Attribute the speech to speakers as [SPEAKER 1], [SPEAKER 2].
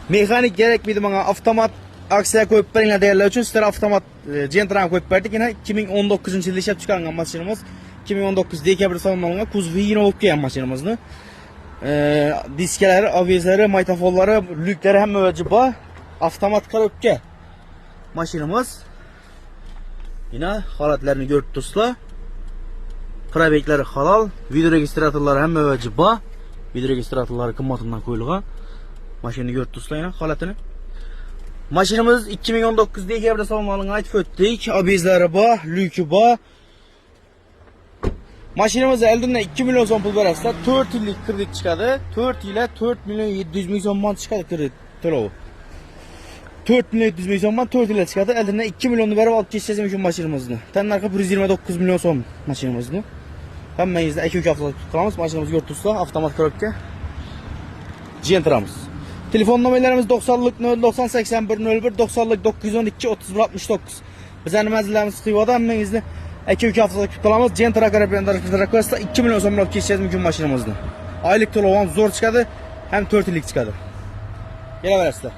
[SPEAKER 1] Mekanik gerekmiydi bana, avtomat aksiya koyup veringlar değerler için sizlere avtomat Gentra'nı koyup verdik. Yine 2019 yılda işlep çıkargan maşinimiz. 2019 dekabr salonlarına kuzuvu yine olup gelyen maşinimizni. Diskeleri, avizleri, maytafolları, lükleri hem öğücüba avtomat karöpke maşinimiz. Yine halatlarını görüp dostlar. Probekleri halal, video registratorları hem öğücüba. Video registratorları kımmatından koyuluğa. Maşinini görüp dostlar yine halatını. Maşinimiz 2019 dekabr salonlarına ait öttik. Avizleri ba, lükü ba. Maşinimiz eldinden 2 milyon son pul verəsdə 4 illik kredit çıxadı. 4 ilə 4 milyon 700 min son man çıxadı kredit. To'lovi. 4 milyon 700 min son man 4 ilə çıxadı. Eldindən 2 milyonu verib alıb keçəcəm üçün maşinimizni. Tənarxı 129 milyon son maşinimizni. Həmməyinizdə 2-3 haftalık tutqalamız. Maşinimiz gördünüzsə avtomat korobka. Gentra'mız. Telefon nömrələrimiz 90'lık 090 81 01 90'lık 912 31 69. Bizənin mənzillərimiz Xivada, həmməyinizdə 2-3 haftalık tutqalamız. Gentra Karabiyanda 2 milyon son alıp geçeceğiz mümkün maşinimizni. Aylık to'lovi zor çıkadı, hem 4 illik çıkadı. Gele verəsizlər.